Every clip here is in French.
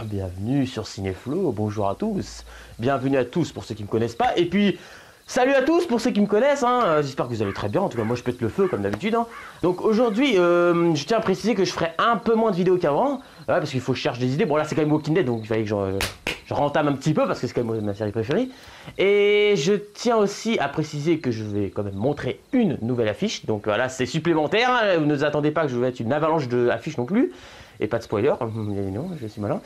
Bienvenue sur Cinéflo, bonjour à tous. Bienvenue à tous pour ceux qui me connaissent pas. Et puis, salut à tous pour ceux qui me connaissent. J'espère que vous allez très bien. En tout cas, moi je pète le feu comme d'habitude. Donc aujourd'hui, je tiens à préciser que je ferai un peu moins de vidéos qu'avant. Parce qu'il faut que je cherche des idées. Bon là c'est quand même Walking Dead, donc il fallait que je rentame un petit peu parce que c'est quand même ma série préférée. Et je tiens aussi à préciser que je vais quand même montrer une nouvelle affiche. Donc voilà, c'est supplémentaire. Vous ne vous attendez pas que je vais être une avalanche d'affiches non plus. Et pas de spoiler. Non, je suis malin.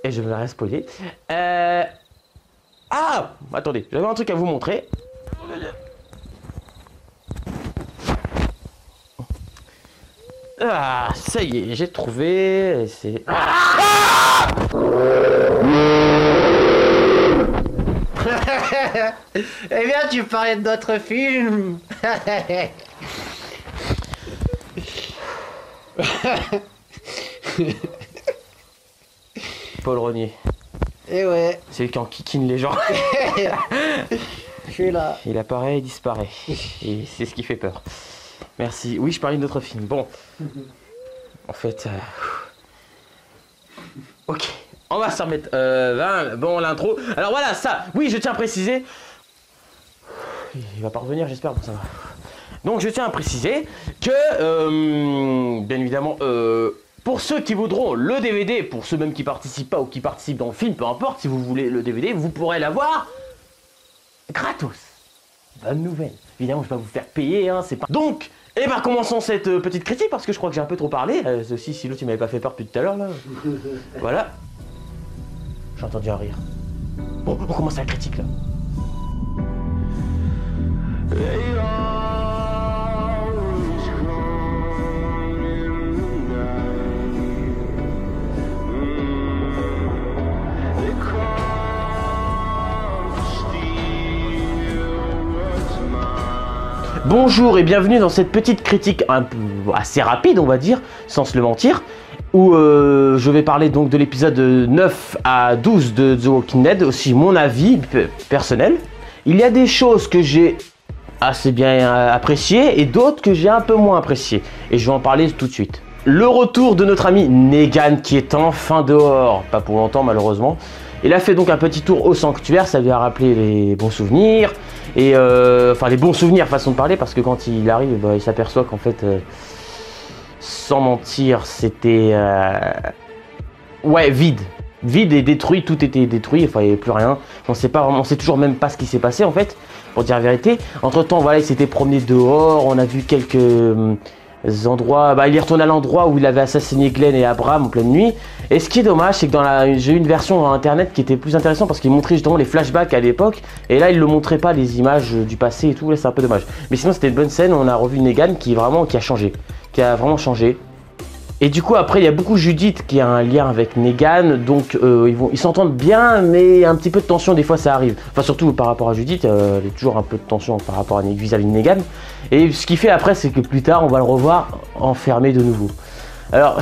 Et je vais rien spoiler. Ah, attendez, j'avais un truc à vous montrer. Ah, ça y est, j'ai trouvé. C'est. Eh bien, tu parlais de notre film. Paul Renier. Eh ouais. C'est lui qui enquiquine les gens. Je suis là. Il apparaît et disparaît. Et c'est ce qui fait peur. Merci. Oui, je parlais de notre film. Bon. En fait. Ok. On va s'en remettre. Bon, l'intro. Alors voilà, ça. Oui, je tiens à préciser. Il va pas revenir, j'espère. Bon, ça va. Donc, je tiens à préciser que. Bien évidemment. Pour ceux qui voudront le DVD, pour ceux même qui participent pas ou qui participent dans le film, peu importe, si vous voulez le DVD, vous pourrez l'avoir gratos. Bonne nouvelle. Évidemment, je vais pas vous faire payer, c'est pas... Donc, commençons cette petite critique, parce que je crois que j'ai un peu trop parlé. Ceci, si l'autre, il m'avait pas fait peur depuis tout à l'heure, là. Voilà. J'ai entendu un rire. Bon, on commence la critique, là. Bonjour et bienvenue dans cette petite critique un peu assez rapide, on va dire, sans se le mentir, où je vais parler donc de l'épisode 9 à 12 de The Walking Dead, aussi mon avis personnel. Il y a des choses que j'ai assez bien appréciées et d'autres que j'ai un peu moins appréciées, et je vais en parler tout de suite. Le retour de notre ami Negan qui est enfin dehors, pas pour longtemps malheureusement. Il a fait donc un petit tour au sanctuaire, ça lui a rappelé les bons souvenirs. Et enfin les bons souvenirs, façon de parler, parce que quand il arrive, il s'aperçoit qu'en fait, sans mentir, c'était ouais, vide et détruit, tout était détruit, enfin il n'y avait plus rien. On sait toujours même pas ce qui s'est passé en fait, pour dire la vérité. Entre temps, voilà, il s'était promené dehors, on a vu quelques endroits, il est retourné à l'endroit où il avait assassiné Glenn et Abraham en pleine nuit. Et ce qui est dommage, c'est que j'ai eu une version internet qui était plus intéressante parce qu'il montrait justement les flashbacks à l'époque, et là il ne montrait pas les images du passé et tout, là c'est un peu dommage. Mais sinon c'était une bonne scène, on a revu Negan qui a changé, qui a vraiment changé. Et du coup après il y a beaucoup Judith qui a un lien avec Negan, donc ils s'entendent bien, mais un petit peu de tension des fois ça arrive. Enfin surtout par rapport à Judith, il y a toujours un peu de tension par rapport à vis-à-vis de Negan. Et ce qui fait après c'est que plus tard on va le revoir enfermé de nouveau. Alors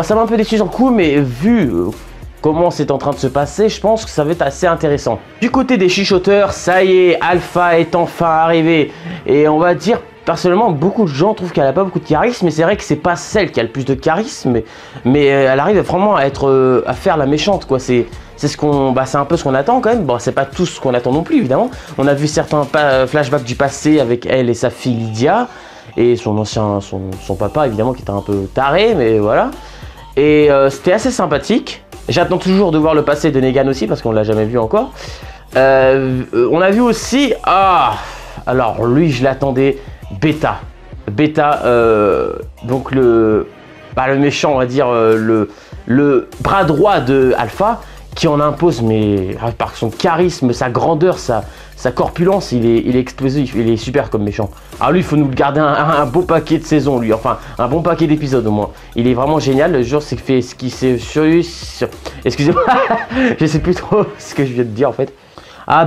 ça m'a un peu déçu sur le coup, mais vu comment c'est en train de se passer, je pense que ça va être assez intéressant. Du côté des chuchoteurs, ça y est, Alpha est enfin arrivé. Et on va dire, personnellement, beaucoup de gens trouvent qu'elle a pas beaucoup de charisme, mais c'est vrai que c'est pas celle qui a le plus de charisme, mais elle arrive vraiment à faire la méchante, quoi. C'est un peu ce qu'on attend quand même. Bon, c'est pas tout ce qu'on attend non plus, évidemment. On a vu certains flashbacks du passé avec elle et sa fille Lydia, et son papa, évidemment, qui était un peu taré, mais voilà. Et c'était assez sympathique. J'attends toujours de voir le passé de Negan aussi, parce qu'on l'a jamais vu encore. On a vu aussi... alors lui, je l'attendais... Beta, donc le méchant, on va dire, le bras droit de Alpha, qui en impose, mais par son charisme, sa grandeur, sa corpulence, il est explosif, il est super comme méchant. Alors lui, il faut nous le garder un beau paquet de saisons, lui, enfin un bon paquet d'épisodes au moins. Il est vraiment génial, le jour c'est fait ce qui s'est sur... Excusez-moi, je sais plus trop ce que je viens de dire en fait.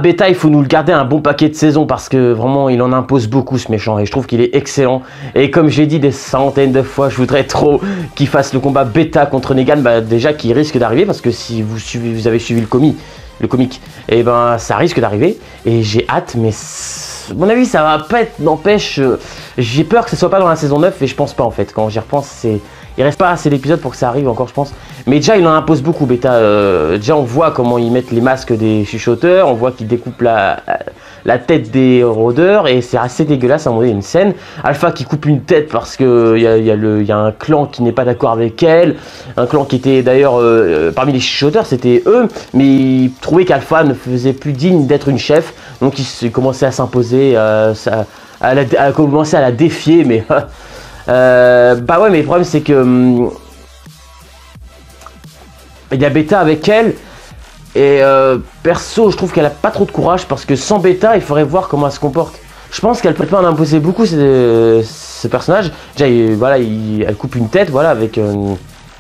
Beta, il faut nous le garder un bon paquet de saisons parce que vraiment il en impose beaucoup ce méchant et je trouve qu'il est excellent. Et comme j'ai dit des centaines de fois, je voudrais trop qu'il fasse le combat Beta contre Negan, déjà qui risque d'arriver parce que si vous avez suivi le comic, et ça risque d'arriver et j'ai hâte, mais à mon avis ça va pas être, n'empêche, j'ai peur que ce soit pas dans la saison 9 et je pense pas en fait, quand j'y repense Il reste pas assez d'épisodes pour que ça arrive encore, je pense. Mais déjà, il en impose beaucoup, Beta. Déjà, on voit comment ils mettent les masques des chuchoteurs. On voit qu'ils découpent la tête des rôdeurs. Et c'est assez dégueulasse. À un moment donné, il y a une scène. Alpha qui coupe une tête parce qu'il y a un clan qui n'est pas d'accord avec elle. Un clan qui était d'ailleurs parmi les chuchoteurs, c'était eux. Mais ils trouvaient qu'Alpha ne faisait plus digne d'être une chef. Donc, ils commençaient à s'imposer, à commencer à la défier. Mais... bah ouais, mais le problème c'est que il y a Beta avec elle et perso je trouve qu'elle a pas trop de courage parce que sans Beta il faudrait voir comment elle se comporte. Je pense qu'elle peut pas en imposer beaucoup ce personnage. Déjà voilà, elle coupe une tête voilà avec une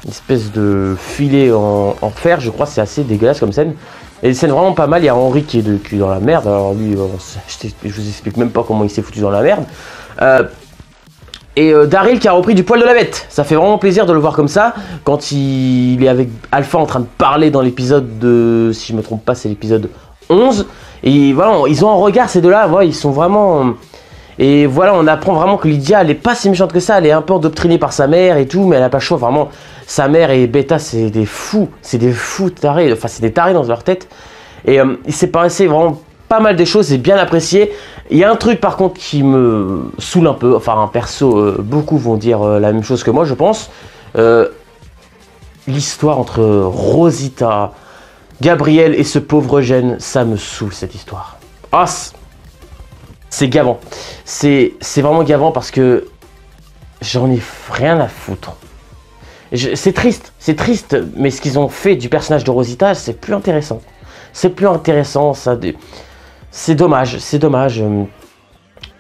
espèce de filet en fer, je crois, c'est assez dégueulasse comme scène. Et des scènes vraiment pas mal. Il y a Henry qui est de cul dans la merde. Alors lui je vous explique même pas comment il s'est foutu dans la merde. Et Daryl qui a repris du poil de la bête. Ça fait vraiment plaisir de le voir comme ça. Quand il est avec Alpha en train de parler dans l'épisode de... Si je me trompe pas, c'est l'épisode 11. Et voilà, ils ont un regard ces deux-là. Voilà, ils sont vraiment... Et voilà, on apprend vraiment que Lydia, elle est pas si méchante que ça. Elle est un peu endoctrinée par sa mère et tout. Mais elle a pas le choix. Vraiment, sa mère et Beta, c'est des fous. C'est des fous tarés. Enfin, c'est des tarés dans leur tête. Et il s'est passé vraiment pas mal des choses. C'est bien apprécié. Il y a un truc par contre qui me saoule un peu, enfin un perso, beaucoup vont dire la même chose que moi je pense. L'histoire entre Rosita, Gabriel et ce pauvre Eugène, ça me saoule cette histoire. Ah, c'est gavant. C'est vraiment gavant parce que j'en ai rien à foutre. C'est triste, mais ce qu'ils ont fait du personnage de Rosita, c'est plus intéressant. C'est plus intéressant, ça... C'est dommage, c'est dommage.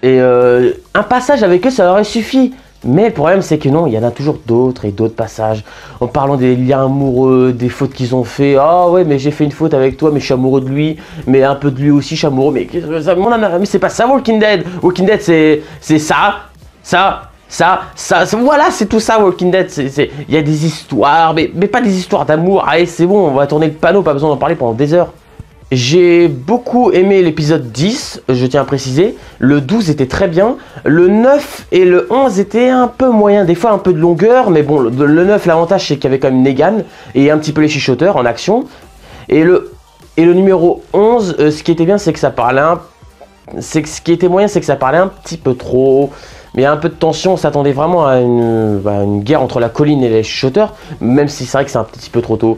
Et un passage avec eux, ça aurait suffi. Mais le problème, c'est que non, il y en a toujours d'autres et d'autres passages. En parlant des liens amoureux, des fautes qu'ils ont fait. Ah ouais, mais j'ai fait une faute avec toi, mais je suis amoureux de lui. Mais un peu de lui aussi, je suis amoureux. Mais c'est pas ça, Walking Dead. Walking Dead, c'est ça. Voilà, c'est tout ça, Walking Dead. Il y a des histoires, mais pas des histoires d'amour. Allez, c'est bon, on va tourner le panneau, pas besoin d'en parler pendant des heures. J'ai beaucoup aimé l'épisode 10, je tiens à préciser. Le 12 était très bien. Le 9 et le 11 étaient un peu moyens. Des fois un peu de longueur. Mais bon, le 9, l'avantage c'est qu'il y avait quand même Negan. Et un petit peu les chuchoteurs en action. Et le numéro 11, ce qui était bien c'est que ça parlait ce qui était moyen c'est que ça parlait un petit peu trop. Mais il y a un peu de tension, on s'attendait vraiment à une guerre entre la colline et les chuchoteurs, même si c'est vrai que c'est un petit peu trop tôt.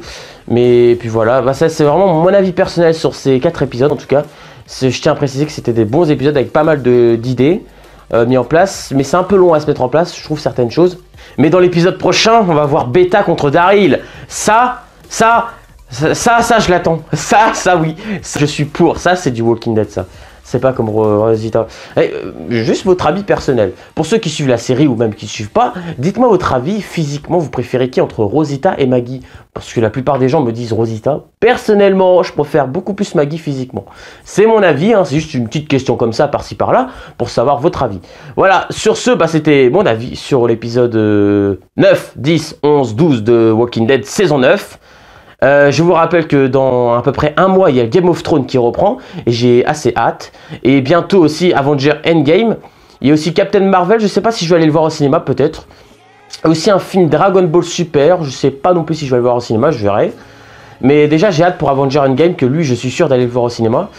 Mais puis voilà, ça c'est vraiment mon avis personnel sur ces 4 épisodes en tout cas. Je tiens à préciser que c'était des bons épisodes avec pas mal d'idées mis en place, mais c'est un peu long à se mettre en place, je trouve certaines choses. Mais dans l'épisode prochain, on va voir Beta contre Daryl. Ça je l'attends. Ça oui, je suis pour. Ça c'est du Walking Dead ça. C'est pas comme Rosita. Juste votre avis personnel. Pour ceux qui suivent la série ou même qui ne suivent pas, dites-moi votre avis physiquement. Vous préférez qui entre Rosita et Maggie? Parce que la plupart des gens me disent Rosita. Personnellement, je préfère beaucoup plus Maggie physiquement. C'est mon avis, hein, c'est juste une petite question comme ça, par-ci par-là, pour savoir votre avis. Voilà, sur ce, c'était mon avis sur l'épisode 9, 10, 11, 12 de Walking Dead saison 9. Je vous rappelle que dans à peu près un mois, il y a Game of Thrones qui reprend et j'ai assez hâte. Et bientôt aussi Avengers Endgame. Il y a aussi Captain Marvel, je sais pas si je vais aller le voir au cinéma, peut-être. Aussi un film Dragon Ball Super, je sais pas non plus si je vais le voir au cinéma, je verrai. Mais déjà j'ai hâte pour Avengers Endgame, que lui je suis sûr d'aller le voir au cinéma.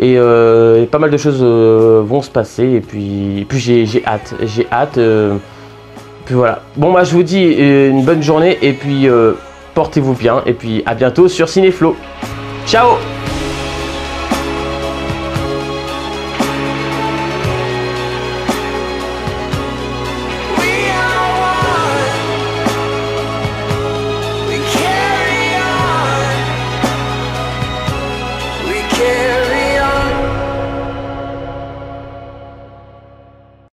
Et pas mal de choses vont se passer et puis j'ai hâte. Puis voilà. Bon bah je vous dis une bonne journée et puis... portez-vous bien et puis à bientôt sur Cinéflo. Ciao!